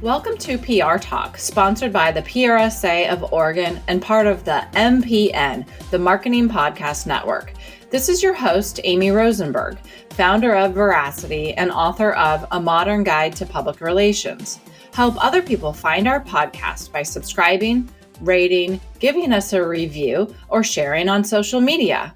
Welcome to PR Talk, sponsored by the PRSA of Oregon and part of the MPN, the Marketing Podcast Network. This is your host, Amy Rosenberg, founder of Veracity and author of A Modern Guide to Public Relations. Help other people find our podcast by subscribing, rating, giving us a review, or sharing on social media.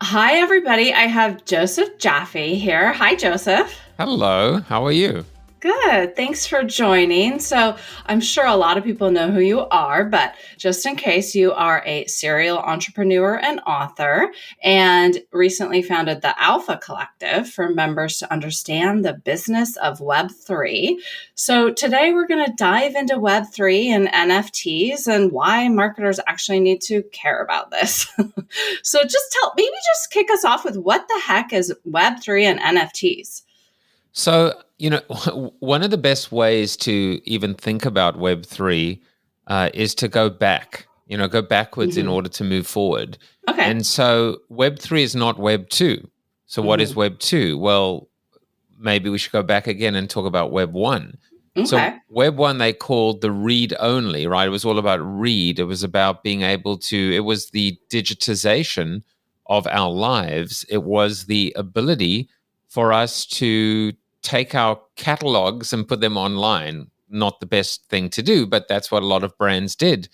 Hi, everybody. I have Joseph Jaffe here. Hi, Joseph. Hello. How are you? Good. Thanks for joining. So I'm sure a lot of people know who you are, but just in case, you are a serial entrepreneur and author and recently founded the Alpha Collective for members to understand the business of Web3. So today we're going to dive into Web3 and NFTs and why marketers actually need to care about this. So maybe just kick us off with what the heck is Web3 and NFTs? So, one of the best ways to even think about Web3 is to go back, go backwards in order to move forward. Okay. And so Web3 is not Web2. So what is Web2? Well, maybe we should go back again and talk about Web1. Okay. So Web1 they called the read only, right? It was all about read. It was about being able to, it was the digitization of our lives. It was the ability for us to take our catalogs and put them online. Not the best thing to do, but that's what a lot of brands did.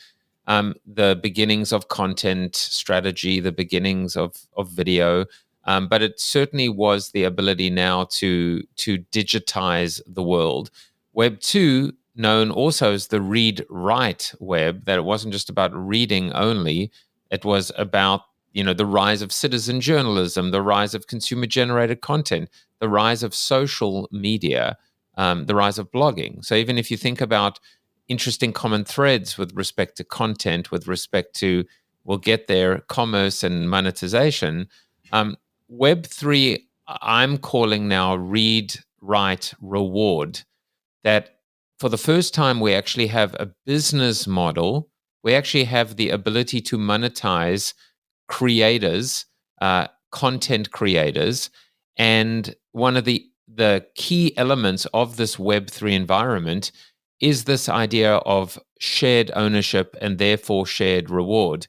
The beginnings of content strategy, the beginnings of video, but it certainly was the ability now to digitize the world. Web 2, known also as the read-write web, that it wasn't just about reading only, it was about the rise of citizen journalism, the rise of consumer-generated content, the rise of social media, the rise of blogging. So even if you think about interesting common threads with respect to content, with respect to, we'll get there, commerce and monetization, Web3, I'm calling now read, write, reward, that for the first time we actually have a business model. We actually have the ability to monetize creators, content creators, and one of the key elements of this Web3 environment is this idea of shared ownership and therefore shared reward.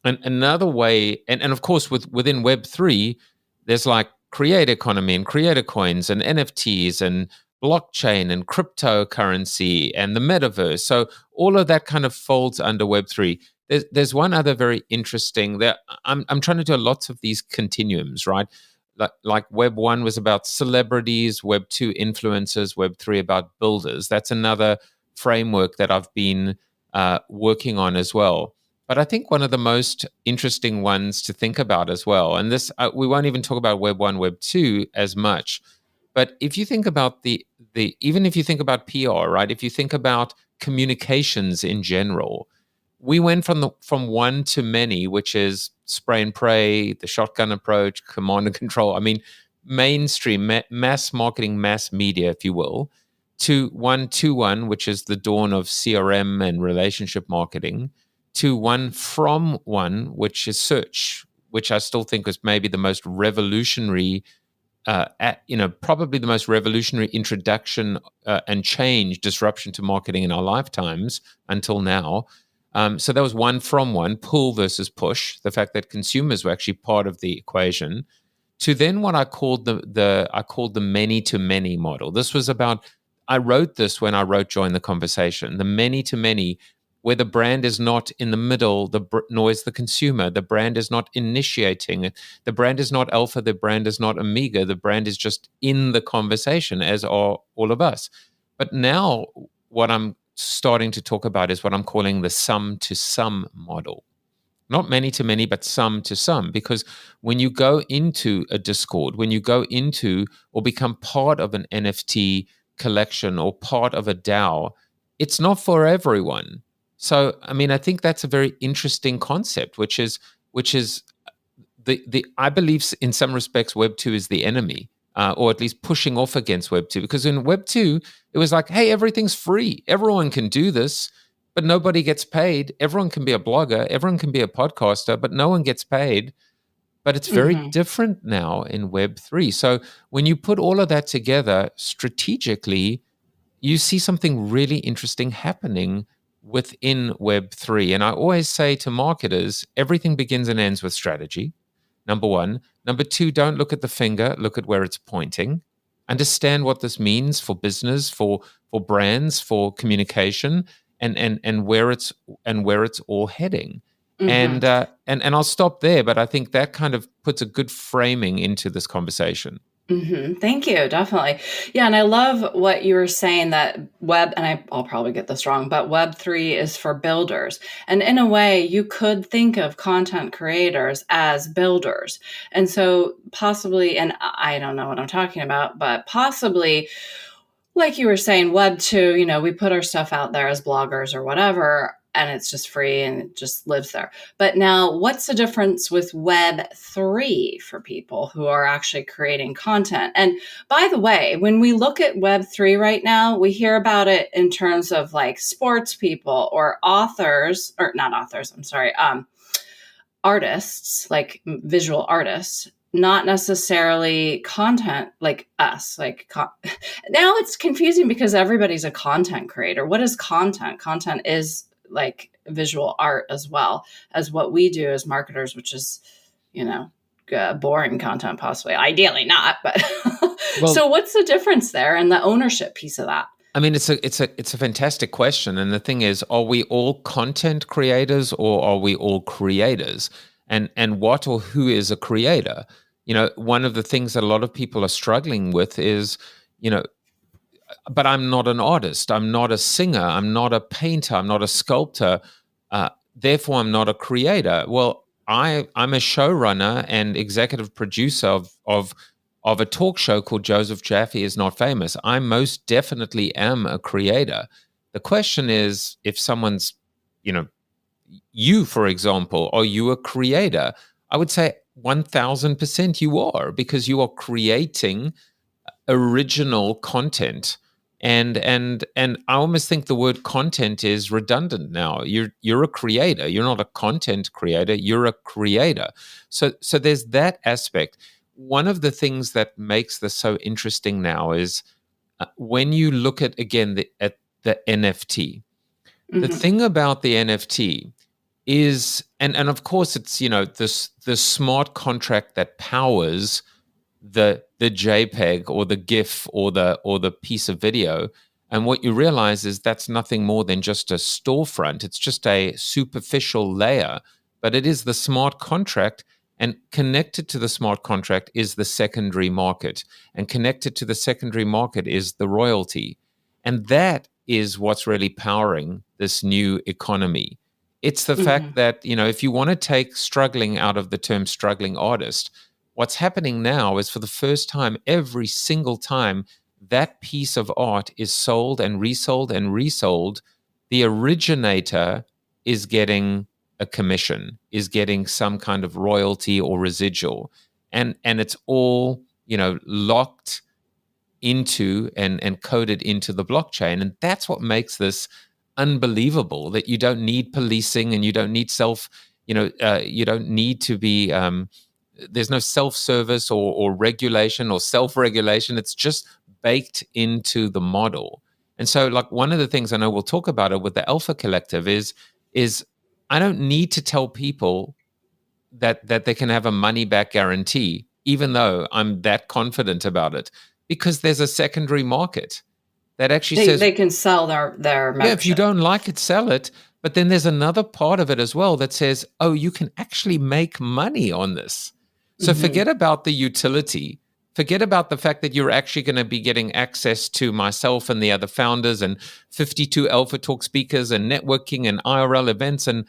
And another way, and of course within Web3, there's like creator economy and creator coins and NFTs and blockchain and cryptocurrency and the metaverse. So all of that kind of folds under Web3. There's one other very interesting that I'm trying to do lots of these continuums, right? Like Web 1 was about celebrities, Web 2 influencers, Web 3 about builders. That's another framework that I've been working on as well. But I think one of the most interesting ones to think about as well, and this we won't even talk about Web 1, Web 2 as much. But if you think about even if you think about PR, right? If you think about communications in general, we went from one to many, which is spray and pray, the shotgun approach, command and control. I mean, mainstream, mass marketing, mass media, if you will, to 1-to-1, which is the dawn of CRM and relationship marketing, to 1-from-1, which is search, which I still think was maybe the most revolutionary, probably the most revolutionary introduction and disruption to marketing in our lifetimes until now. So that was 1-from-1, pull versus push, the fact that consumers were actually part of the equation, to then what I called the many-to-many model. This was about, I wrote this when I wrote Join the Conversation, the many-to-many, where the brand is not in the middle, nor is the consumer. The brand is not initiating. The brand is not alpha. The brand is not omega. The brand is just in the conversation, as are all of us. But now what I'm starting to talk about is what I'm calling the sum to sum model. Not many to many, but sum to sum. Because when you go into a Discord, when you go into or become part of an NFT collection or part of a DAO, it's not for everyone. So, I mean, I think that's a very interesting concept, which is I believe in some respects Web 2 is the enemy. Or at least pushing off against Web 2. Because in Web 2, it was like, hey, everything's free. Everyone can do this, but nobody gets paid. Everyone can be a blogger. Everyone can be a podcaster, but no one gets paid. But it's very different now in Web 3. So when you put all of that together strategically, you see something really interesting happening within Web3. And I always say to marketers, everything begins and ends with strategy. Number one. Number two, don't look at the finger, look at where it's pointing. Understand what this means for business, for brands, for communication, and where it's all heading. Mm-hmm. And I'll stop there, but I think that kind of puts a good framing into this conversation. Thank you. Definitely. Yeah. And I love what you were saying that I'll probably get this wrong, but Web3 is for builders. And in a way, you could think of content creators as builders. And so possibly, and I don't know what I'm talking about, but possibly, like you were saying, Web2, we put our stuff out there as bloggers or whatever, and it's just free and it just lives there. But now, what's the difference with Web3 for people who are actually creating content? And by the way, when we look at Web3 right now, we hear about it in terms of like sports people or authors, or not authors, I'm sorry, artists, like visual artists, not necessarily content like us. Now it's confusing because everybody's a content creator. What is content? Content is like visual art as well as what we do as marketers, which is, boring content, possibly. Ideally not, but Well, so what's the difference there and the ownership piece of that? I mean, it's a fantastic question, and the thing is, are we all content creators or are we all creators? And what or who is a creator? One of the things that a lot of people are struggling with is, but I'm not an artist, I'm not a singer, I'm not a painter, I'm not a sculptor, therefore I'm not a creator. Well, I'm a showrunner and executive producer of a talk show called Joseph Jaffe is Not Famous. I most definitely am a creator. The question is, if someone's, you, for example, are you a creator? I would say 1000% you are, because you are creating original content. And I almost think the word content is redundant now. You're a creator. You're not a content creator. You're a creator. So there's that aspect. One of the things that makes this so interesting now is when you look at the NFT. The Mm-hmm. thing about the NFT is, and of course it's this smart contract that powers the JPEG or the GIF or the piece of video. And what you realize is that's nothing more than just a storefront. It's just a superficial layer, but it is the smart contract. And connected to the smart contract is the secondary market. And connected to the secondary market is the royalty. And that is what's really powering this new economy. It's the Mm-hmm. fact that, if you want to take struggling out of the term struggling artist, what's happening now is, for the first time, every single time that piece of art is sold and resold and resold, the originator is getting a commission, is getting some kind of royalty or residual. And it's all, locked into and coded into the blockchain. And that's what makes this unbelievable, that you don't need policing and you don't need you don't need to be, there's no self-service or regulation or self-regulation. It's just baked into the model. And so, like, one of the things I know we'll talk about it with the Alpha Collective is I don't need to tell people that they can have a money back guarantee, even though I'm that confident about it, because there's a secondary market that actually says, They can sell their yeah, if you membership. don't like it, sell it. But then there's another part of it as well that says, oh, you can actually make money on this. So Mm-hmm. forget about the utility. Forget about the fact that you're actually going to be getting access to myself and the other founders and 52 Alpha Talk speakers and networking and IRL events and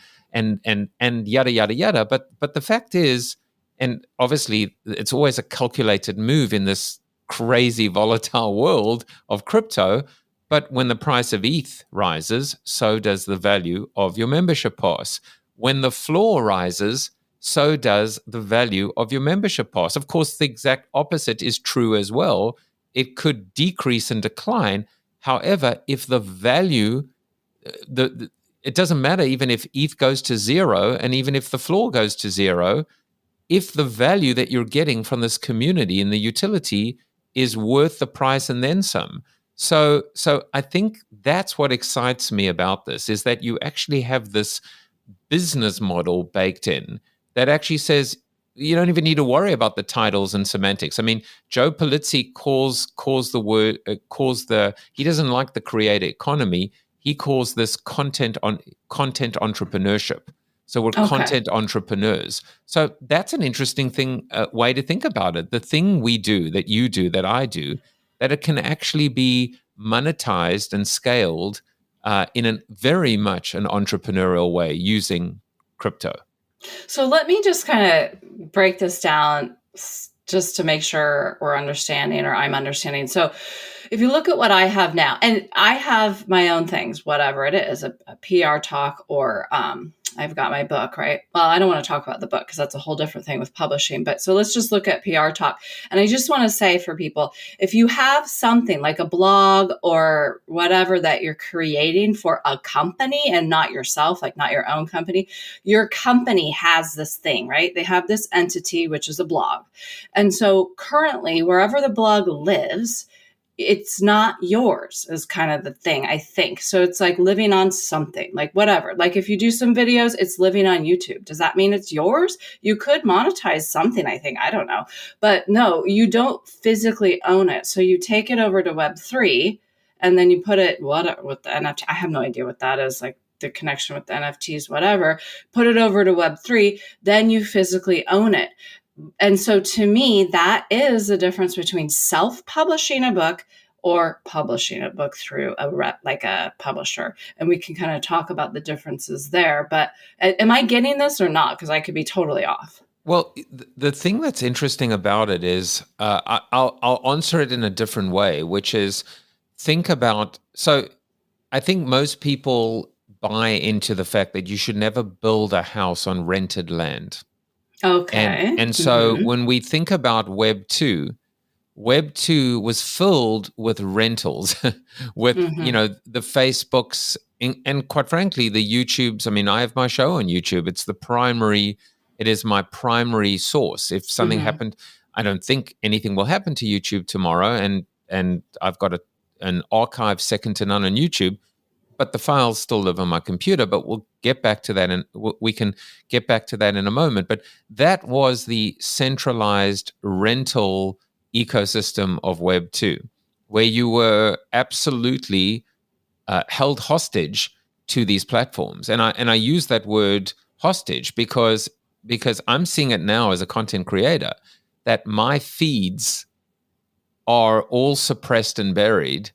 yada yada yada. But the fact is, and obviously it's always a calculated move in this crazy volatile world of crypto. But when the price of ETH rises, so does the value of your membership pass. When the floor rises, so does the value of your membership pass. Of course, the exact opposite is true as well. It could decrease and decline. However, if the value, it doesn't matter even if ETH goes to zero and even if the floor goes to zero, if the value that you're getting from this community and the utility is worth the price and then some. So I think that's what excites me about this, is that you actually have this business model baked in that actually says you don't even need to worry about the titles and semantics. I mean, Joe Polizzi calls the word calls the he doesn't like the creator economy. He calls this content entrepreneurship. So we're Okay. content entrepreneurs. So that's an interesting thing, way to think about it. The thing we do, that you do, that I do, that it can actually be monetized and scaled in a very much an entrepreneurial way using crypto. So let me just kind of break this down just to make sure we're understanding or I'm understanding. So if you look at what I have now, and I have my own things, whatever it is, a PR talk, or I've got my book, right? Well, I don't want to talk about the book because that's a whole different thing with publishing. But so let's just look at PR talk. And I just want to say for people, if you have something like a blog or whatever that you're creating for a company and not yourself, like not your own company, your company has this thing, right? They have this entity, which is a blog. And so currently, wherever the blog lives, it's not yours is kind of the thing, I think. So it's like living on something, like whatever. Like if you do some videos, it's living on YouTube. Does that mean it's yours? You could monetize something, I think. I don't know. But no, you don't physically own it. So you take it over to Web3 and then you put it with the NFT. I have no idea what that is, like the connection with the NFTs, whatever. Put it over to Web3, then you physically own it. And so to me, that is the difference between self-publishing a book or publishing a book through like a publisher. And we can kind of talk about the differences there. But am I getting this or not? Because I could be totally off. Well, the thing that's interesting about it is I'll answer it in a different way, which is think about. So I think most people buy into the fact that you should never build a house on rented land. And Okay. and so Mm-hmm. when we think about Web 2 was filled with rentals, with Mm-hmm. the Facebooks and quite frankly the YouTubes. I mean, I have my show on YouTube. It is my primary source. If something Mm-hmm. happened, I don't think anything will happen to YouTube tomorrow, and I've got an archive second to none on YouTube, but the files still live on my computer. But we'll get back to that, and we can get back to that in a moment. But that was the centralized rental ecosystem of Web 2, where you were absolutely held hostage to these platforms. And I use that word hostage because I'm seeing it now as a content creator, that my feeds are all suppressed and buried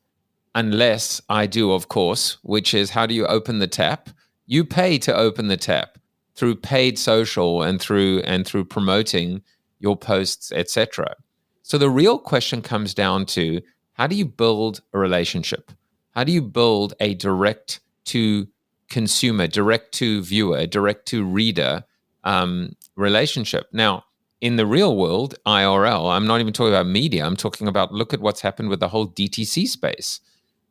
unless I do, of course, which is, how do you open the tap? You pay to open the tap through paid social and through promoting your posts, etc. So the real question comes down to, how do you build a relationship? How do you build a direct to consumer, direct to viewer, direct to reader relationship? Now, in the real world, IRL, I'm not even talking about media. I'm talking about, look at what's happened with the whole DTC space,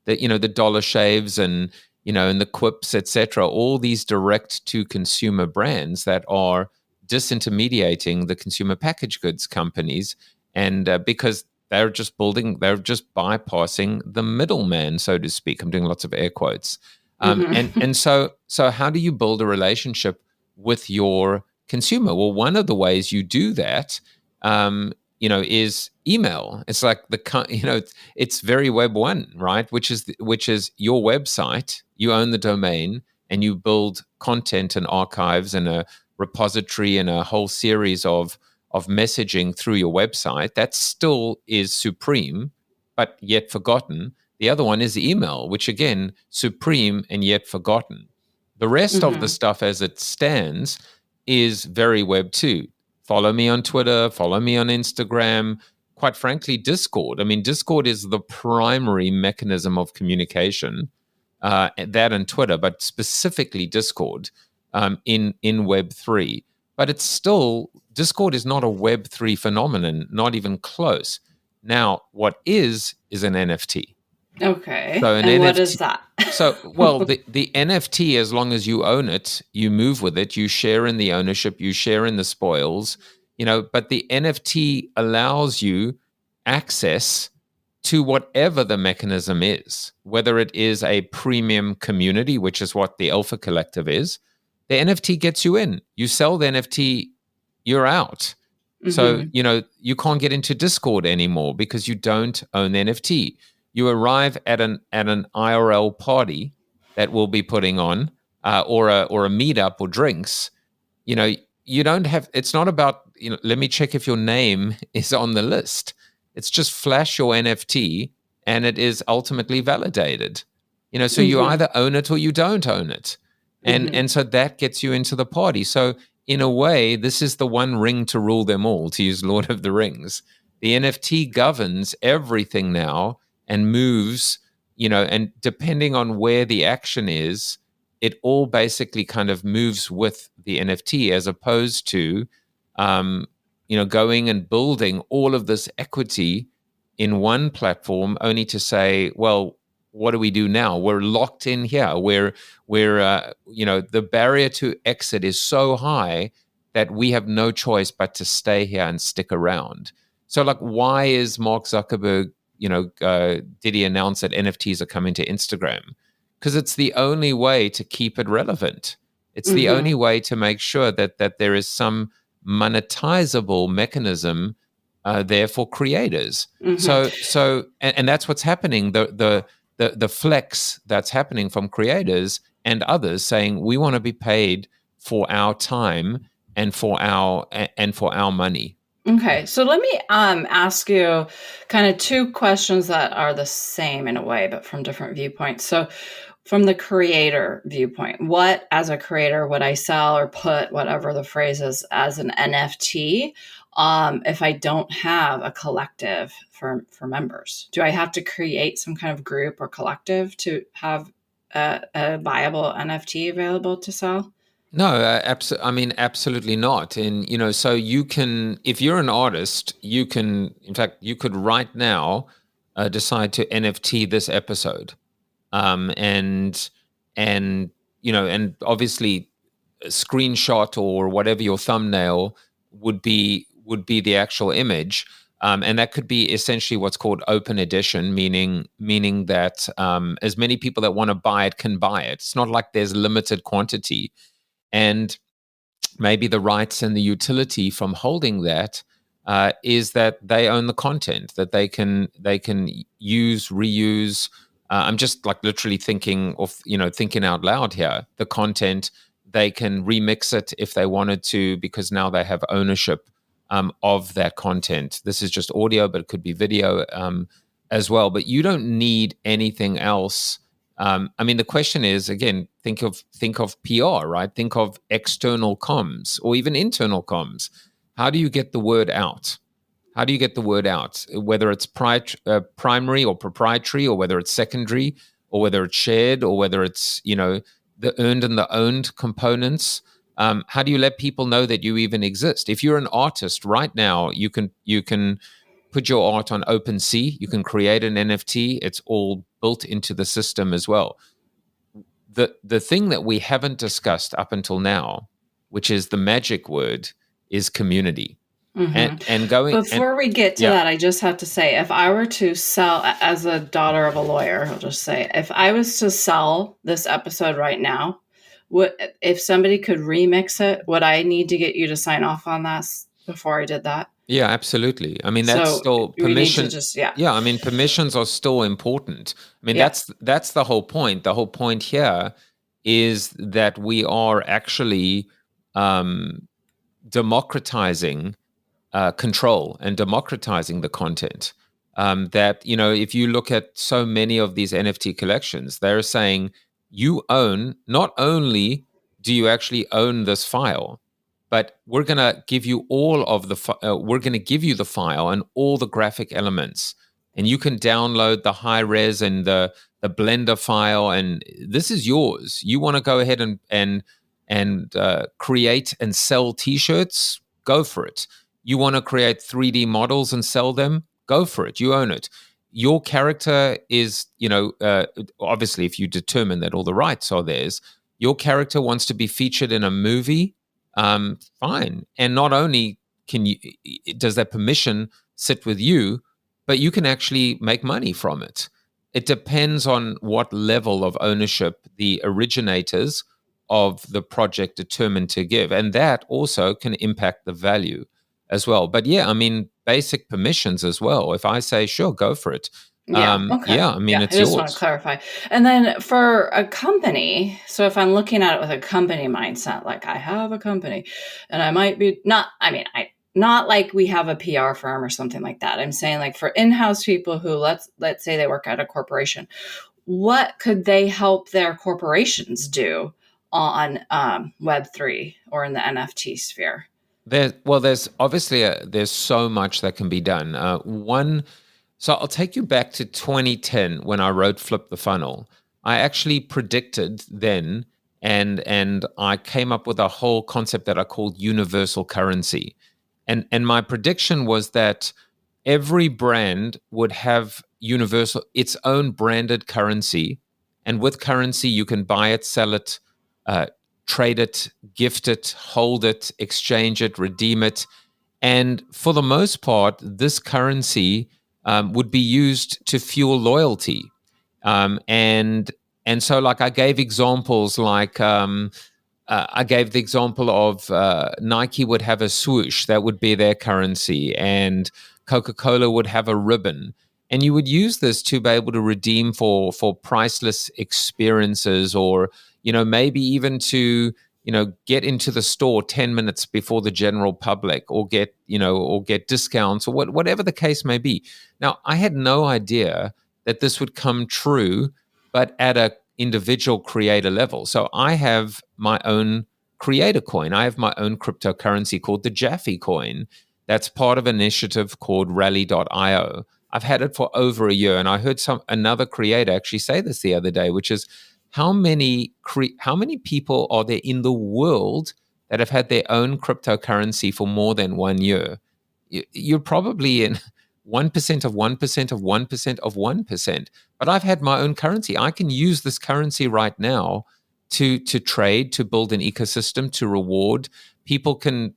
the Dollar Shaves and the Quips, etc. All these direct to consumer brands that are disintermediating the consumer packaged goods companies, and because they're just bypassing the middleman, so to speak. I'm doing lots of air quotes. And Mm-hmm. and so how do you build a relationship with your consumer? Well, one of the ways you do that, is email. It's like it's very Web 1, right? Which is your website. You own the domain, and you build content and archives and a repository and a whole series of messaging through your website. That still is supreme, but yet forgotten. The other one is email, which again, supreme and yet forgotten. The rest of the Mm-hmm. stuff as it stands is very Web 2. Follow me on Twitter, follow me on Instagram, quite frankly, Discord. I mean, Discord is the primary mechanism of communication, that and Twitter, but specifically Discord, in Web 3. But it's still, Discord is not a Web 3 phenomenon, not even close. Now, what is an NFT. Okay. So an And what is NFT. that? So, well, the NFT, as long as you own it, you move with it, you share in the ownership, you share in the spoils, but the NFT allows you access to whatever the mechanism is, whether it is a premium community, which is what the Alpha Collective is. The NFT gets you in. You sell the NFT, you're out. So, you can't get into Discord anymore because you don't own the NFT. You arrive at an IRL party that we'll be putting on, or a meetup or drinks. You don't have. It's not about let me check if your name is on the list. It's just flash your NFT, and it is ultimately validated. So you either own it or you don't own it, and so that gets you into the party. So in a way, this is the one ring to rule them all, to use Lord of the Rings. The NFT governs everything now and moves, and depending on where the action is, it all basically kind of moves with the NFT, as opposed to, going and building all of this equity in one platform only to say, well, what do we do now? We're locked in here. We're the barrier to exit is so high that we have no choice but to stay here and stick around. So, like, why is Mark Zuckerberg, did he announce that NFTs are coming to Instagram? Because it's the only way to keep it relevant. It's the only way to make sure that there is some monetizable mechanism there for creators. So and that's what's happening. The flex that's happening from creators and others saying we want to be paid for our time and for our money. Okay, so let me ask you kind of two questions that are the same in a way, but from different viewpoints. So, from the creator viewpoint, what as a creator would I sell or put, whatever the phrase is, as an NFT if I don't have a collective for members? Do I have to create some kind of group or collective to have a viable NFT available to sell? No, absolutely not. And, so you can, if you're an artist, you can, in fact, you could right now decide to NFT this episode. And and obviously a screenshot or whatever your thumbnail would be the actual image. And that could be essentially what's called open edition, meaning that as many people that want to buy it can buy it. It's not like there's limited quantity. And maybe the rights and the utility from holding that is that they own the content, that they can use, reuse. I'm just like literally thinking out loud here. The content, they can remix it if they wanted to, because now they have ownership of that content. This is just audio, but it could be video as well. But you don't need anything else. The question is, again, think of PR, right? Think of external comms or even internal comms. How do you get the word out? How do you get the word out? Whether it's primary or proprietary, or whether it's secondary, or whether it's shared, or whether it's the earned and the owned components. How do you let people know that you even exist? If you're an artist right now, you can put your art on OpenSea. You can create an NFT. It's all built into the system as well. The thing that we haven't discussed up until now, which is the magic word, is community. And going before we get to that, I just have to say, if I were to sell, as a daughter of a lawyer, I'll just say, if I was to sell this episode right now, if somebody could remix it, would I need to get you to sign off on that before I did that? Yeah, absolutely. That's still permission. Permissions are still important. That's the whole point. The whole point here is that we are actually democratizing control and democratizing the content. That, if you look at so many of these NFT collections, they're saying you own, not only do you actually own this file, but we're going to give you all of we're going to give you the file and all the graphic elements, and you can download the high res and the Blender file, and this is yours. You want to go ahead and create and sell T-shirts? Go for it. You want to create 3D models and sell them? Go for it. You own it. Your character is, obviously, if you determine that all the rights are theirs, your character wants to be featured in a movie. Fine. And not only does that permission sit with you, but you can actually make money from it. It depends on what level of ownership the originators of the project determined to give. And that also can impact the value as well. But yeah, I mean, basic permissions as well. If I say, sure, go for it. Yeah. Okay. Yeah, I mean, Yeah. I it's just want to yours. clarify. And then for a company, so if I'm looking at it with a company mindset, like I have a company and I might be not, I mean, not like we have a PR firm or something like that. I'm saying like for in-house people who let's say they work at a corporation, what could they help their corporations do on Web3 or in the NFT sphere? There's obviously there's so much that can be done. So I'll take you back to 2010 when I wrote Flip the Funnel. I actually predicted then, and I came up with a whole concept that I called universal currency. And my prediction was that every brand would have universal its own branded currency, and with currency you can buy it, sell it, uh, trade it, gift it, hold it, exchange it, redeem it. And for the most part, this currency would be used to fuel loyalty. And so, like, I gave examples like I gave the example of Nike would have a swoosh, that would be their currency, and Coca-Cola would have a ribbon. And you would use this to be able to redeem for priceless experiences, or maybe even to get into the store 10 minutes before the general public, or get discounts, or whatever the case may be. Now, I had no idea that this would come true, but at a individual creator level. So I have my own creator coin. I have my own cryptocurrency called the Jaffe coin. That's part of an initiative called rally.io. I've had it for over a year, and I heard another creator actually say this the other day, which is how many people are there in the world that have had their own cryptocurrency for more than 1 year? You're probably in 1% of 1% of 1% of 1%. But I've had my own currency. I can use this currency right now to trade, to build an ecosystem, to reward. People can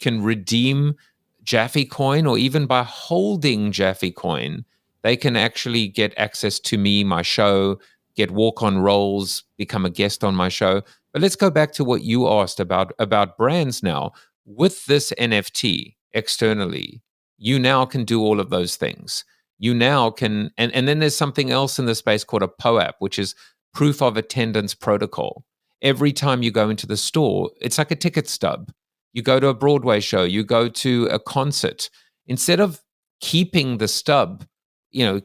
redeem Jaffe coin, or even by holding Jaffe coin, they can actually get access to me, my show, get walk on roles, become a guest on my show. But let's go back to what you asked about brands now. With this NFT externally, you now can do all of those things. You now can, and then there's something else in the space called a POAP, which is proof of attendance protocol. Every time you go into the store, it's like a ticket stub. You go to a Broadway show, you go to a concert. Instead of keeping the stub, you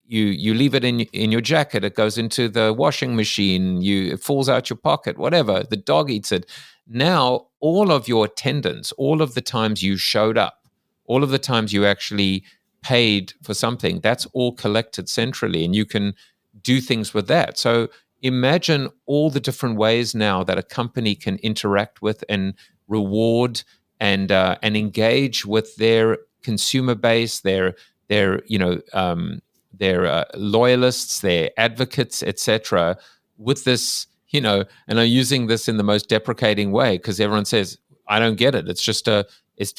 leave it in your jacket. It goes into the washing machine. It falls out your pocket. Whatever. The dog eats it. Now, all of your attendance, all of the times you showed up, all of the times you actually paid for something, that's all collected centrally, and you can do things with that. So imagine all the different ways now that a company can interact with and reward and engage with their consumer base, their loyalists, their advocates, etc. With this, and I'm using this in the most deprecating way because everyone says, I don't get it.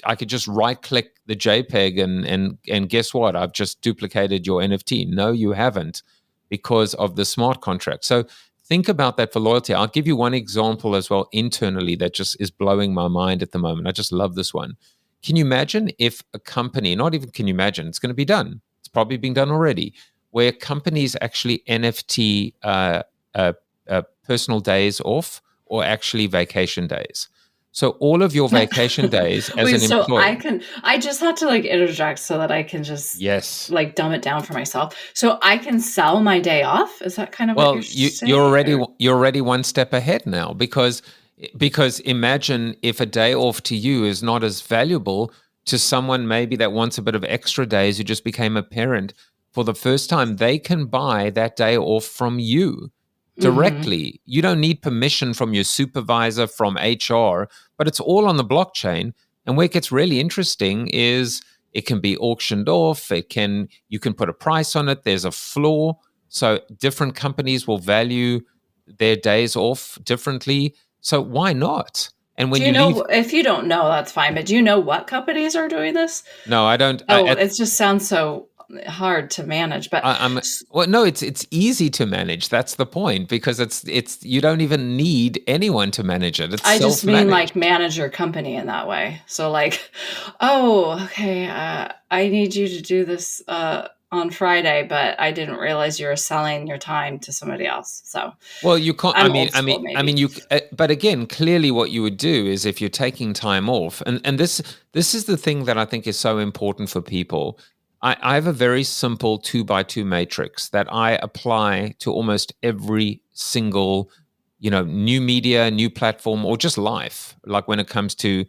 I could just right click the JPEG and guess what? I've just duplicated your NFT. No, you haven't, because of the smart contract. So think about that for loyalty. I'll give you one example as well internally that just is blowing my mind at the moment. I just love this one. Can you imagine if a company, not even can you imagine, it's going to be done. It's probably being done already, where companies actually NFT personal days off, or actually vacation days. So all of your vacation days as Wait, an so employee. I just had to like interject so that I can just Yes. like dumb it down for myself. So I can sell my day off? Is that kind of what you're Well, you're saying? already Or? you're already one step ahead now, because imagine if a day off to you is not as valuable to someone maybe that wants a bit of extra days, who just became a parent for the first time. They can buy that day off from you Mm-hmm. directly. You don't need permission from your supervisor, from HR, but it's all on the blockchain. And where it gets really interesting is it can be auctioned off. You can put a price on it. There's a floor. So different companies will value their days off differently. So why not? And Do when you you leave, know, if you don't know, that's fine, but do you know what companies are doing this? no, I don't. Oh, it just sounds so hard to manage. But I'm well, no, it's easy to manage. That's the point, because it's you don't even need anyone to manage it. It's I just mean like self-managed. manage your company in that way. So like, oh, okay, I need you to do this on Friday, but I didn't realize you were selling your time to somebody else. So Well, you can't. I'm old school, I mean, maybe. But again, clearly, what you would do is if you're taking time off, and this is the thing that I think is so important for people. I have a very simple 2 by 2 matrix that I apply to almost every single, new media, new platform, or just life. Like when it comes to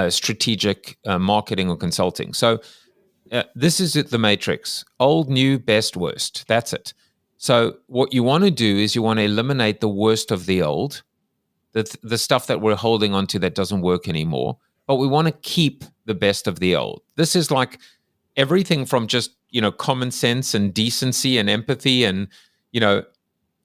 strategic marketing or consulting. So this is it, the matrix: old, new, best, worst. That's it. So what you want to do is you want to eliminate the worst of the old, the stuff that we're holding on to that doesn't work anymore, but we want to keep the best of the old. This is like everything from just, common sense and decency and empathy and, you know,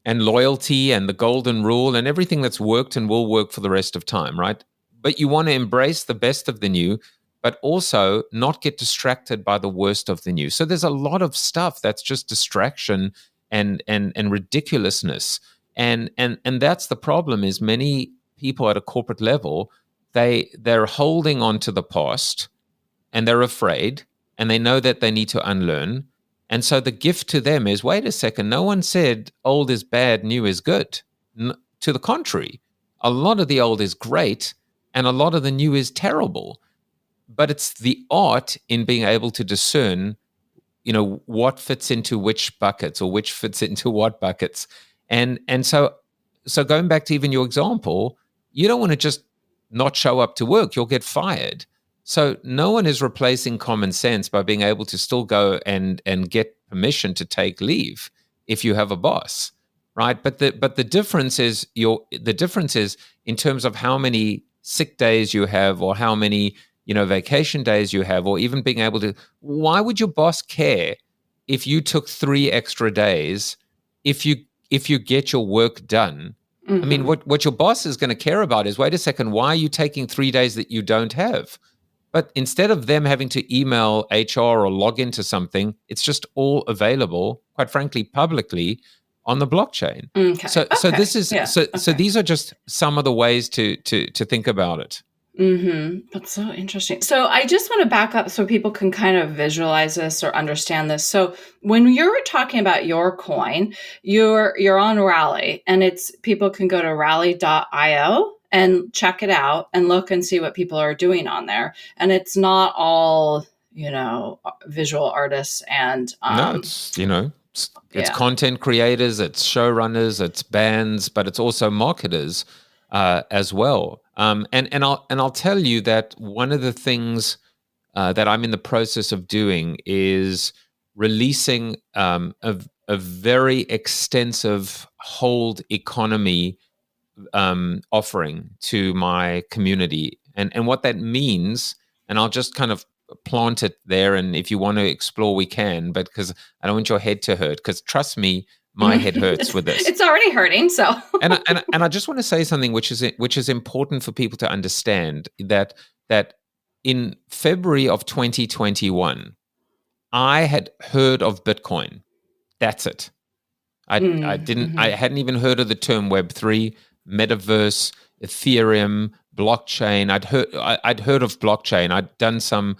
and loyalty and the golden rule and everything that's worked and will work for the rest of time, right? But you want to embrace the best of the new, but also not get distracted by the worst of the new. So there's a lot of stuff that's just distraction and ridiculousness. And that's the problem, is many people at a corporate level, they're holding on to the past, and they're afraid, and they know that they need to unlearn. And so the gift to them is, wait a second, no one said old is bad, new is good. To the contrary, a lot of the old is great and a lot of the new is terrible. But it's the art in being able to discern, what fits into which buckets, or which fits into what buckets. And so going back to even your example, you don't want to just not show up to work, you'll get fired. So no one is replacing common sense by being able to still go and get permission to take leave if you have a boss, right? But the difference is in terms of how many sick days you have, or how many vacation days you have, or even being able to. Why would your boss care if you took 3 extra days if you get your work done? I mean, Mm-hmm. what your boss is going to care about is, wait a second, why are you taking 3 days that you don't have? But instead of them having to email HR or log into something, it's just all available, quite frankly, publicly on the blockchain. Okay. So Okay. this is Yeah. so Okay. these are just some of the ways to think about it. Mm-hmm. That's so interesting. So I just want to back up so people can kind of visualize this or understand this. So when you're talking about your coin, you're on Rally, and it's people can go to rally.io and check it out and look and see what people are doing on there. And it's not all, visual artists and No, it's yeah. content creators, it's showrunners, it's bands, but it's also marketers as well. And I'll tell you that one of the things that I'm in the process of doing is releasing a very extensive hold economy offering to my community. And what that means, and I'll just kind of plant it there. And if you want to explore, we can, but because I don't want your head to hurt, because trust me, my head hurts with this. It's already hurting, so And I just want to say something which is important for people to understand, that in February of 2021, I had heard of Bitcoin. That's it. I mm-hmm. hadn't even heard of the term Web3, metaverse, Ethereum, blockchain. I'd heard of blockchain. I'd done some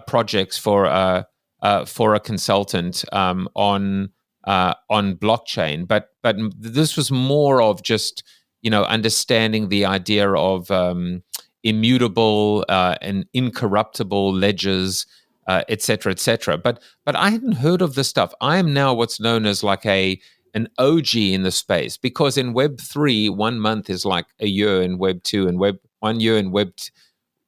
projects for a consultant on blockchain, but this was more of just understanding the idea of immutable and incorruptible ledgers, et cetera, et cetera. But I hadn't heard of this stuff. I am now what's known as like an OG in the space, because in Web3, 1 month is like a year in Web2, and 1 year in Web,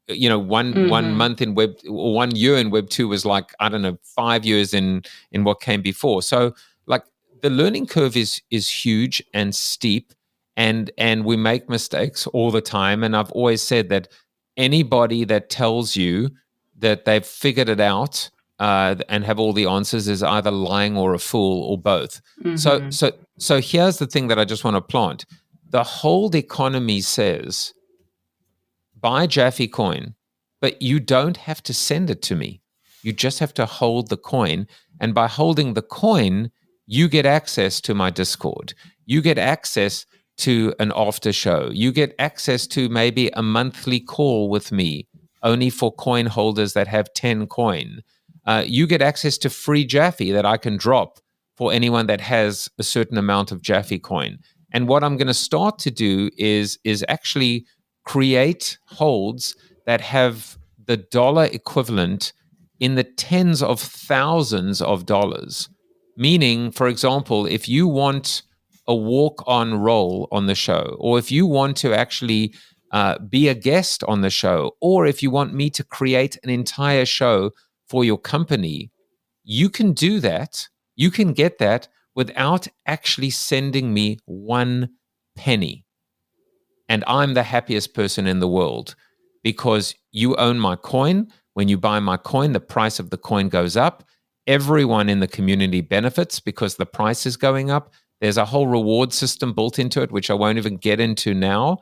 one Mm-hmm. month in Web, or 1 year in Web2 was like, I don't know, 5 years in what came before. So like the learning curve is huge and steep, and we make mistakes all the time. And I've always said that anybody that tells you that they've figured it out and have all the answers is either lying or a fool, or both. So Mm-hmm. so so here's the thing that I just want to plant. The whole economy says, buy Jaffe coin, but you don't have to send it to me. You just have to hold the coin. And by holding the coin, you get access to my Discord. You get access to an after show. You get access to maybe a monthly call with me, only for coin holders that have 10 coin. You get access to free Jaffe that I can drop for anyone that has a certain amount of Jaffe coin. And what I'm going to start to do is actually create holds that have the dollar equivalent in the tens of thousands of dollars. Meaning, for example, if you want a walk-on role on the show, or if you want to actually be a guest on the show, or if you want me to create an entire show for your company, you can do that. You can get that without actually sending me one penny. And I'm the happiest person in the world because you own my coin. When you buy my coin, the price of the coin goes up. Everyone in the community benefits because the price is going up. There's a whole reward system built into it, which I won't even get into now.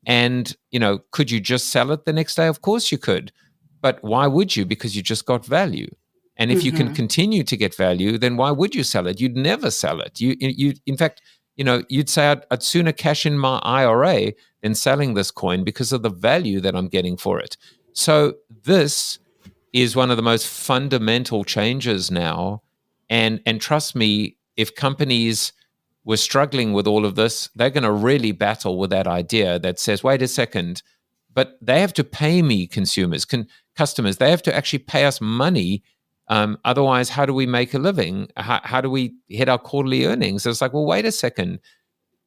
And, could you just sell it the next day? Of course you could. But why would you? Because you just got value. And if you can continue to get value, then why would you sell it? You'd never sell it. In fact, you'd say I'd sooner cash in my IRA than selling this coin because of the value that I'm getting for it. So this is one of the most fundamental changes now. And trust me, if companies were struggling with all of this, they're going to really battle with that idea that says, wait a second, but they have to pay me, customers, they have to actually pay us money. Otherwise, how do we make a living? How do we hit our quarterly earnings? It's like, well, wait a second.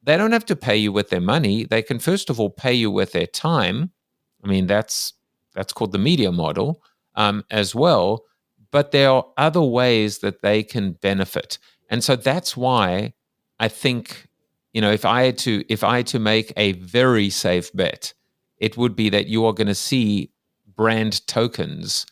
They don't have to pay you with their money. They can, first of all, pay you with their time. I mean, that's called the media model as well. But there are other ways that they can benefit. And so that's why I think, if I had to make a very safe bet, it would be that you are going to see brand tokens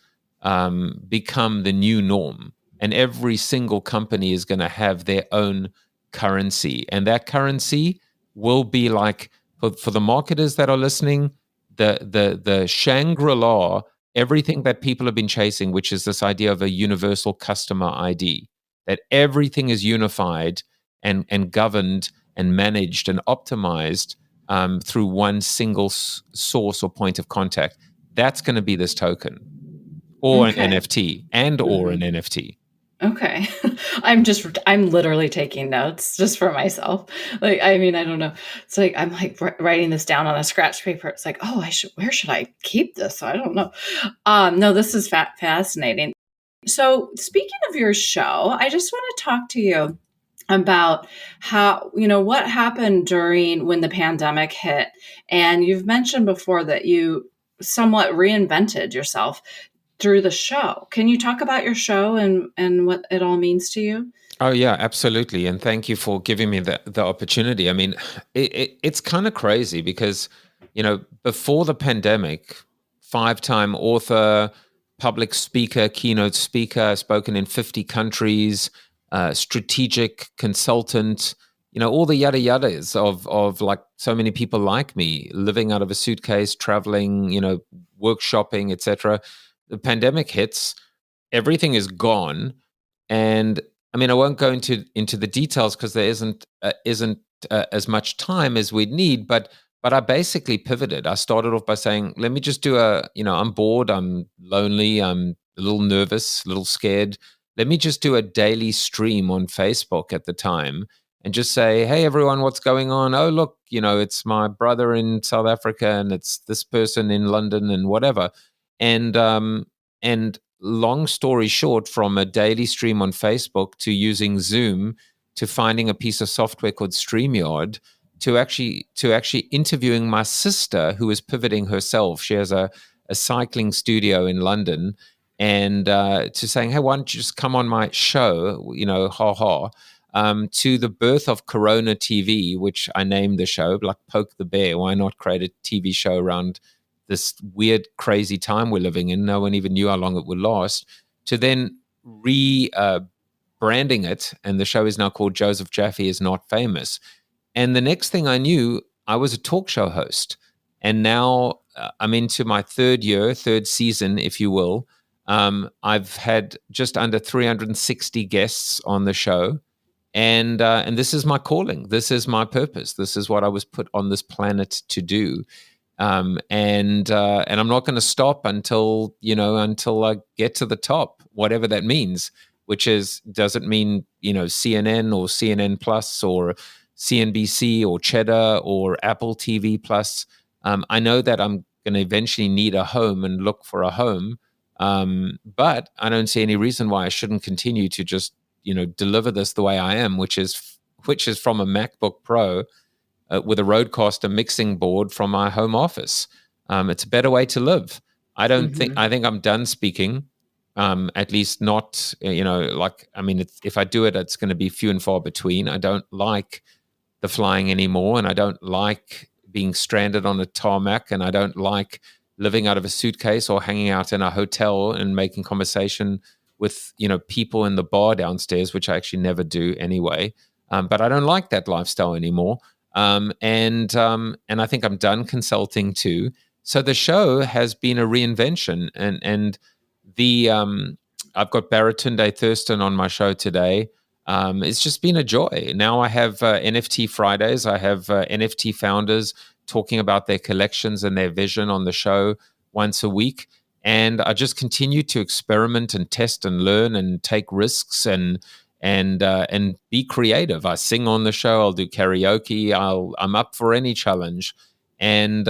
become the new norm. And every single company is going to have their own currency. And that currency will be like, for the marketers that are listening, the Shangri-La, everything that people have been chasing, which is this idea of a universal customer ID, that everything is unified and governed and managed and optimized through one single source or point of contact. That's going to be this token, or an NFT, or an NFT. Okay. I'm literally taking notes just for myself. I don't know. It's like, I'm like writing this down on a scratch paper. It's like, oh, where should I keep this? I don't know. No, this is fascinating. So speaking of your show, I just want to talk to you about how, what happened when the pandemic hit. And you've mentioned before that you somewhat reinvented yourself through the show. Can you talk about your show and what it all means to you? Oh yeah, absolutely. And thank you for giving me the opportunity. I mean, it's kind of crazy because, before the pandemic, 5-time author, public speaker, keynote speaker, spoken in 50 countries, strategic consultant, all the yada yadas of like so many people like me, living out of a suitcase, traveling, workshopping, etc. The pandemic hits, everything is gone. And I mean, I won't go into the details because there isn't as much time as we'd need. But I basically pivoted. I started off by saying, let me just do I'm bored, I'm lonely, I'm a little nervous, a little scared. Let me just do a daily stream on Facebook at the time and just say, hey, everyone, what's going on? Oh, look, it's my brother in South Africa and it's this person in London and whatever. And long story short, from a daily stream on Facebook to using Zoom to finding a piece of software called StreamYard to actually interviewing my sister who is pivoting herself. She has a cycling studio in London, and to saying, hey, why don't you just come on my show? To the birth of Corona TV, which I named the show, like Poke the Bear. Why not create a TV show around this weird, crazy time we're living in? No one even knew how long it would last. To then branding it, and the show is now called Joseph Jaffe is Not Famous. And the next thing I knew, I was a talk show host. And now I'm into my third season, if you will. I've had just under 360 guests on the show, and this is my calling. This is my purpose. This is what I was put on this planet to do. And I'm not going to stop until I get to the top, whatever that means. Which doesn't mean CNN or CNN Plus or CNBC or Cheddar or Apple TV Plus. I know that I'm going to eventually need a home and look for a home, but I don't see any reason why I shouldn't continue to just deliver this the way I am, which is from a MacBook Pro with a Rodecaster mixing board from my home office. It's a better way to live. I think I'm done speaking. At least not, if I do it, it's going to be few and far between. I don't like the flying anymore, and I don't like being stranded on a tarmac, and I don't like living out of a suitcase or hanging out in a hotel and making conversation with people in the bar downstairs, which I actually never do anyway. But I don't like that lifestyle anymore. And I think I'm done consulting too. So the show has been a reinvention, and I've got Baratunde Thurston on my show today. It's just been a joy. Now I have NFT Fridays. I have NFT founders talking about their collections and their vision on the show once a week. And I just continue to experiment and test and learn and take risks and be creative. I sing on the show. I'll do karaoke. I'm up for any challenge. And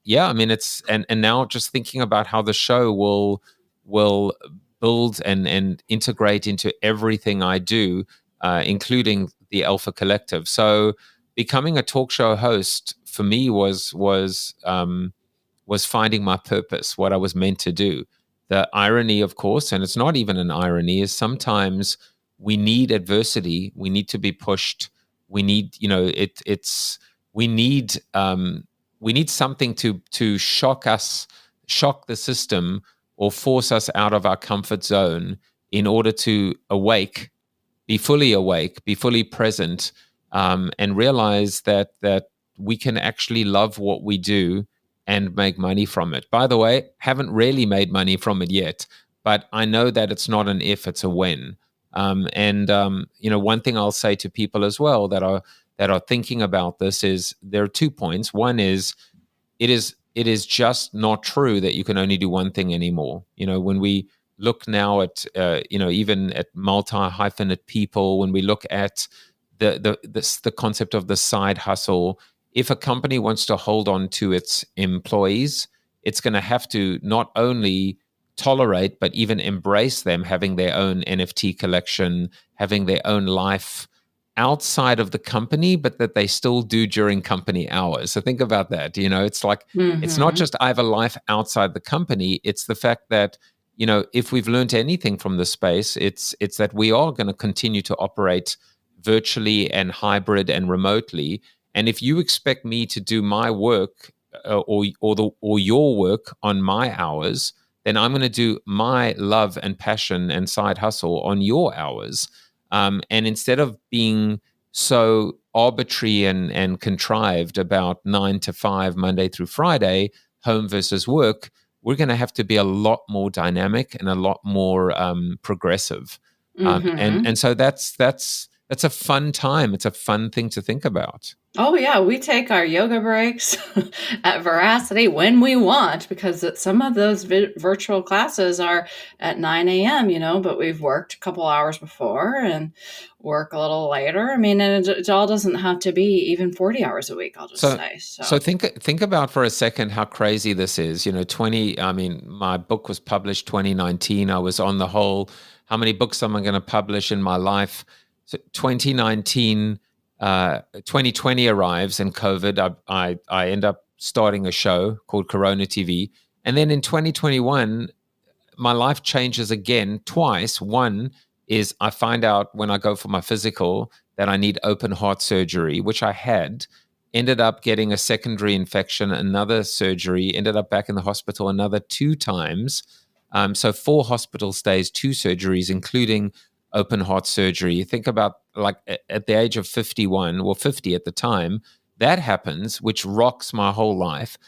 it's and now just thinking about how the show will build and integrate into everything I do, including the Alpha Collective. So becoming a talk show host for me was finding my purpose, what I was meant to do. The irony, of course, and it's not even an irony, is sometimes we need adversity. We need to be pushed. We need, we need something to shock the system, or force us out of our comfort zone in order to be fully present, and realize that we can actually love what we do and make money from it. By the way, haven't really made money from it yet, but I know that it's not an if, it's a when. One thing I'll say to people as well that are thinking about this is there are 2 points. One is it is just not true that you can only do one thing anymore. When we look now at even at multi-hyphenate people, when we look at the concept of the side hustle, if a company wants to hold on to its employees, it's going to have to not only tolerate but even embrace them having their own NFT collection, having their own life outside of the company, but that they still do during company hours. So think about that. It's like, it's not just I have a life outside the company. It's the fact that, if we've learned anything from this space, it's that we are going to continue to operate virtually and hybrid and remotely. And if you expect me to do my work or your work on my hours, then I'm going to do my love and passion and side hustle on your hours. And instead of being so arbitrary and contrived about 9 to 5, Monday through Friday, home versus work, we're going to have to be a lot more dynamic and a lot more progressive. And so that's a fun time. It's a fun thing to think about. Oh, yeah. We take our yoga breaks at Veracity when we want, because some of those virtual classes are at 9 a.m., but we've worked a couple hours before and work a little later. I mean, and it all doesn't have to be even 40 hours a week, I'll just say. So think about for a second how crazy this is. My book was published 2019. I was on the whole, how many books am I going to publish in my life? So 2019... 2020 arrives and COVID. I end up starting a show called Corona TV. And then in 2021, my life changes again twice. One is I find out when I go for my physical that I need open heart surgery, which I had. Ended up getting a secondary infection, another surgery, ended up back in the hospital another 2 times. So 4 hospital stays, 2 surgeries, including open heart surgery. Think about, like, at the age of 51 or 50 at the time, that happens, which rocks my whole life.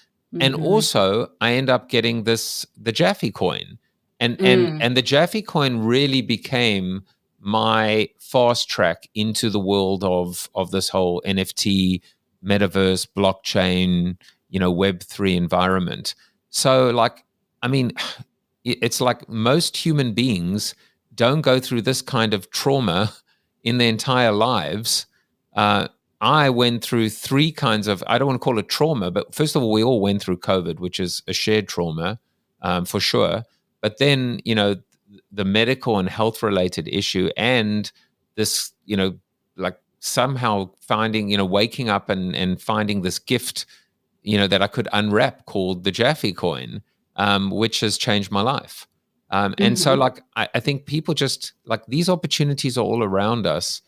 And also I end up getting the Jaffe coin. And the Jaffe coin really became my fast track into the world of this whole NFT, metaverse, blockchain, Web3 environment. So, like, I mean, it's like most human beings don't go through this kind of trauma in their entire lives. I went through three kinds of, I don't want to call it trauma, but first of all, we all went through COVID, which is a shared trauma, for sure. But then, the medical and health related issue, and this, like somehow finding, waking up and finding this gift, that I could unwrap called the Jaffe coin, which has changed my life. And so, like, I think people just like these opportunities are all around us.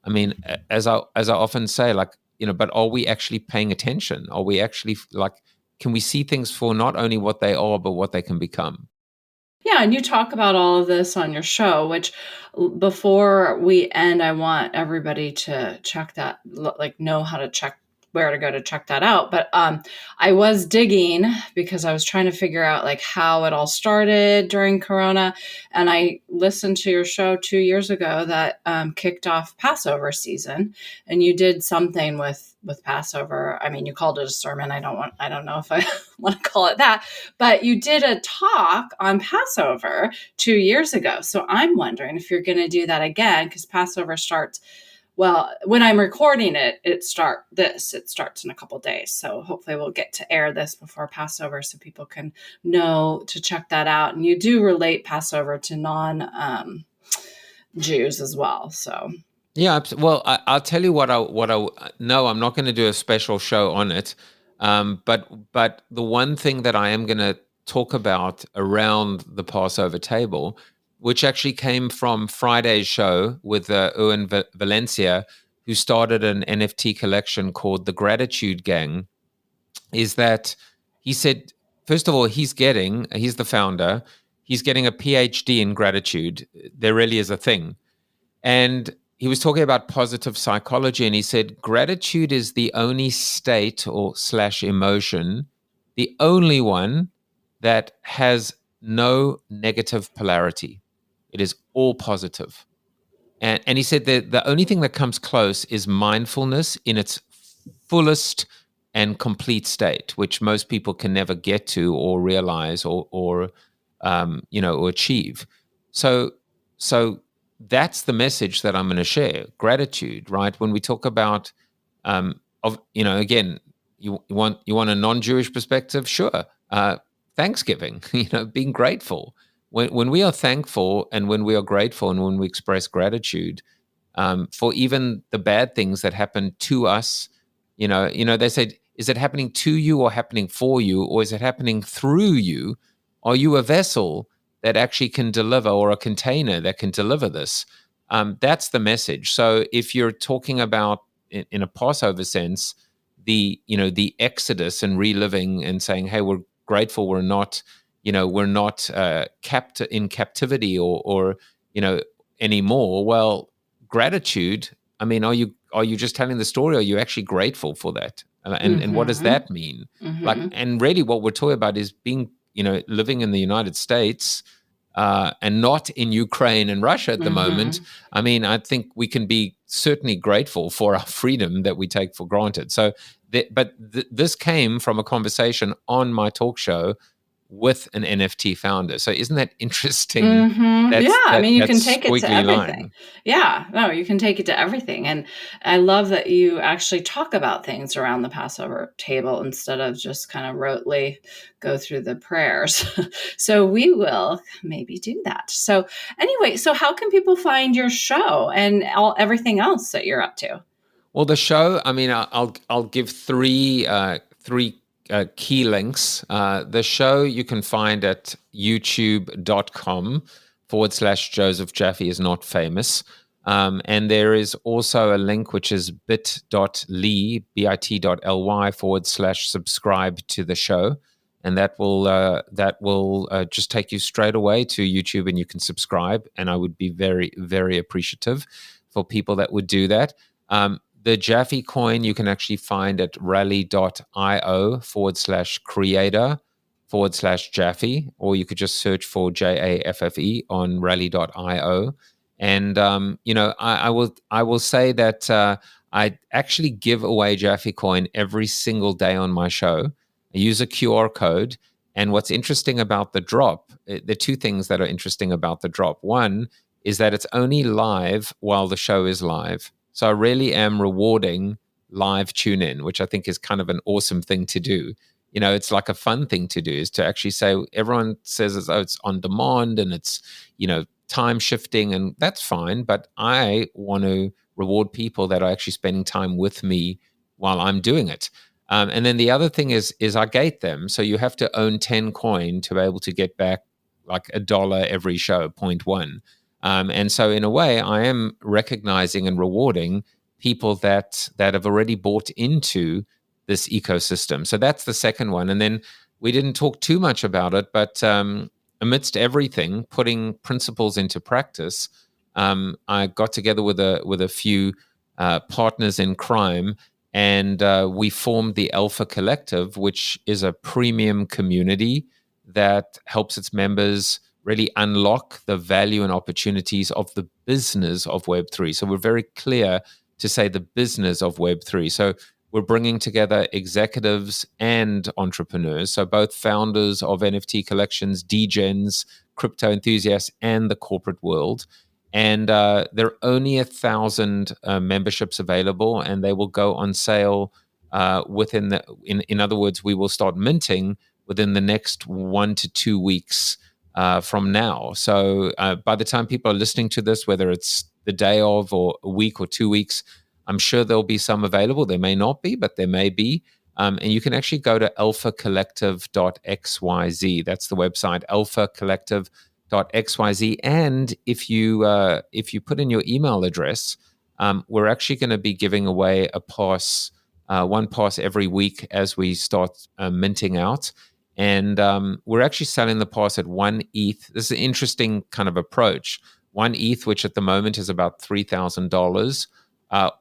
I mean, as I often say, like, but are we actually paying attention? Are we actually like, can we see things for not only what they are, but what they can become? Yeah, and you talk about all of this on your show, which before we end, I want everybody to check that, like know how to check where to go to check that out. But I was digging because I was trying to figure out like how it all started during Corona, and I listened to your show 2 years ago that kicked off Passover season, and you did something with Passover. I mean, you called it a sermon. I don't know if I want to call it that, but you did a talk on Passover 2 years ago. So I'm wondering if you're going to do that again, because Passover starts, well, when I'm recording it, it starts in a couple days. So hopefully we'll get to air this before Passover so people can know to check that out. And you do relate Passover to non Jews as well. So Yeah, well, I'll tell you what I no, I'm not going to do a special show on it. But the one thing that I am going to talk about around the Passover table, which actually came from Friday's show with Owen Valencia, who started an NFT collection called the Gratitude Gang, is that he said, first of all, he's the founder, he's getting a PhD in gratitude. There really is a thing. And he was talking about positive psychology, and he said gratitude is the only state or slash emotion, the only one that has no negative polarity. It is all positive. And he said that the only thing that comes close is mindfulness in its fullest and complete state, which most people can never get to or realize or or achieve. So that's the message that I'm going to share. Gratitude, right? When we talk about again, you want a non-Jewish perspective, sure. Thanksgiving, being grateful. When we are thankful and when we are grateful and when we express gratitude for even the bad things that happen to us, they said, is it happening to you or happening for you, or is it happening through you? Are you a vessel that actually can deliver, or a container that can deliver this? That's the message. So if you're talking about in a Passover sense, the exodus and reliving and saying, hey, we're grateful, we're not kept in captivity or anymore. Well, gratitude, I mean, are you just telling the story, or are you actually grateful for that? And what does that mean? Like, and really what we're talking about is being, living in the United States and not in Ukraine and Russia at the moment. I mean, I think we can be certainly grateful for our freedom that we take for granted. So, this came from a conversation on my talk show with an NFT founder. So isn't that interesting? Yeah, I mean, you can take it to squiggly everything. line. Yeah, no, you can take it to everything. And I love that you actually talk about things around the Passover table instead of just kind of rotely go through the prayers. So we will maybe do that. So anyway, so how can people find your show and everything else that you're up to? Well, the show, I mean, I'll give three key links. The show you can find at youtube.com/Joseph Jaffe is not famous. And there is also a link which is bit.ly, bit.ly/subscribe to the show. And that will just take you straight away to YouTube, and you can subscribe. And I would be very, very appreciative for people that would do that. The Jaffe coin you can actually find at rally.io/creator. rally.io/Jaffe, or you could just search for Jaffe on rally.io. And I will say that I actually give away Jaffe coin every single day on my show. I use a QR code. And what's interesting about the drop, the two things that are interesting about the drop. One is that it's only live while the show is live. So I really am rewarding live tune in, which I think is kind of an awesome thing to do. It's like a fun thing to do, is to actually say, everyone says, oh, it's on demand and it's, time shifting, and that's fine. But I want to reward people that are actually spending time with me while I'm doing it. And then the other thing is I gate them. So you have to own 10 coin to be able to get back like $1 every show, 0.1. And so in a way, I am recognizing and rewarding people that have already bought into this ecosystem. So that's the second one. And then we didn't talk too much about it, but amidst everything, putting principles into practice, I got together with a few partners in crime, and we formed the Alpha Collective, which is a premium community that helps its members really unlock the value and opportunities of the business of Web3. So we're very clear to say the business of Web3. So we're bringing together executives and entrepreneurs, so both founders of NFT collections, degens, crypto enthusiasts, and the corporate world. And there are only 1,000 memberships available, and they will go on sale within the. In other words, we will start minting within the next 1 to 2 weeks from now. So by the time people are listening to this, whether it's the day of or a week or 2 weeks, I'm sure there'll be some available. There may not be, but there may be. And you can actually go to alphacollective.xyz. That's the website, alphacollective.xyz. And if you put in your email address, we're actually going to be giving away a pass, one pass every week as we start minting out. And we're actually selling the pass at 1 ETH. This is an interesting kind of approach. 1 ETH, which at the moment is about $3,000.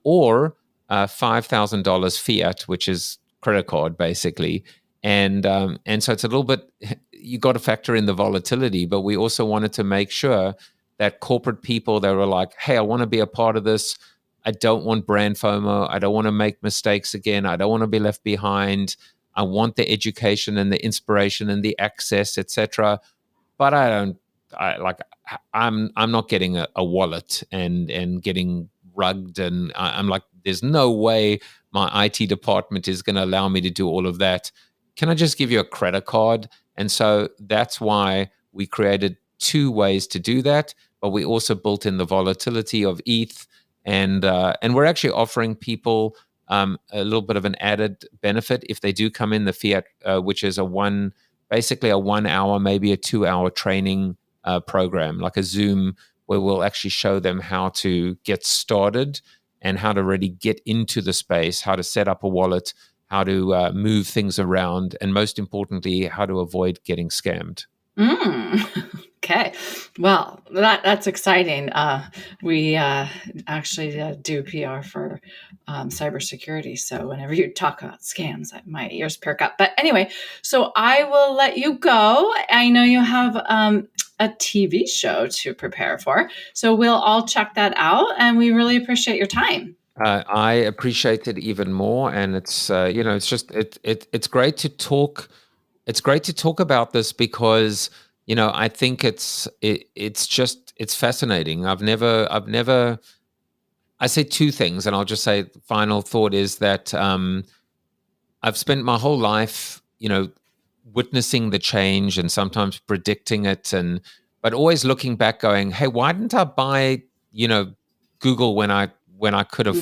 Or $5,000 fiat, which is credit card, basically. And so it's a little bit, you got to factor in the volatility, but we also wanted to make sure that corporate people that were like, hey, I want to be a part of this. I don't want brand FOMO. I don't want to make mistakes again. I don't want to be left behind. I want the education and the inspiration and the access, etc. But I'm not getting a wallet and getting rugged, and I'm like, there's no way my IT department is going to allow me to do all of that. Can I just give you a credit card? And so that's why we created 2 ways to do that, but we also built in the volatility of ETH, and we're actually offering people a little bit of an added benefit if they do come in the fiat, which is basically a 1 hour, maybe a 2 hour training program, like a Zoom, where we'll actually show them how to get started and how to really get into the space, how to set up a wallet, how to move things around, and most importantly, how to avoid getting scammed. Okay. Well, that's exciting. We actually do PR for cybersecurity. So whenever you talk about scams, my ears perk up. But anyway, so I will let you go. I know you have a TV show to prepare for. So we'll all check that out. And we really appreciate your time. I appreciate it even more. And it's, it's great to talk. It's great to talk about this because, I think it's fascinating. I say 2 things, and I'll just say the final thought is that I've spent my whole life, witnessing the change and sometimes predicting it, but always looking back going, hey, why didn't I buy, Google when I could have,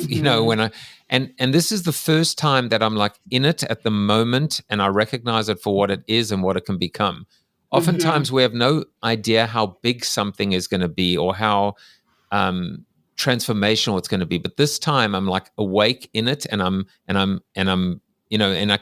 and this is the first time that I'm like in it at the moment, and I recognize it for what it is and what it can become. Oftentimes we have no idea how big something is going to be or how transformational it's going to be. But this time I'm like awake in it, and I'm and I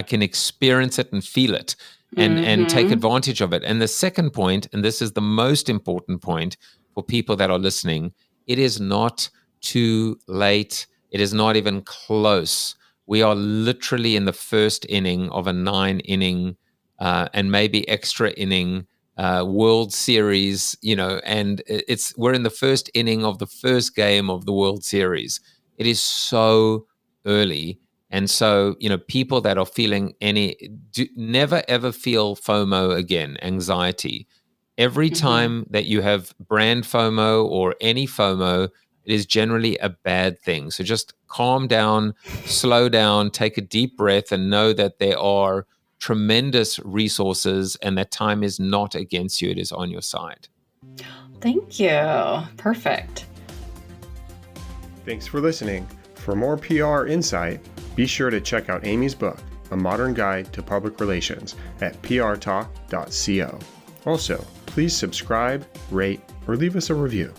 can experience it and feel it and take advantage of it. And the second point, and this is the most important point for people that are listening, it is not too late. It is not even close. We are literally in the first inning of a 9-inning and maybe extra inning World Series, and we're in the first inning of the first game of the World Series. It is so early. And so, people that are feeling never ever feel FOMO again, anxiety. Every time that you have brand FOMO or any FOMO, it is generally a bad thing. So just calm down, slow down, take a deep breath, and know that there are tremendous resources and that time is not against you, it is on your side. Thank you. Perfect. Thanks for listening. For more PR insight, be sure to check out Amy's book, A Modern Guide to Public Relations, at prtalk.co. Also, please subscribe, rate, or leave us a review.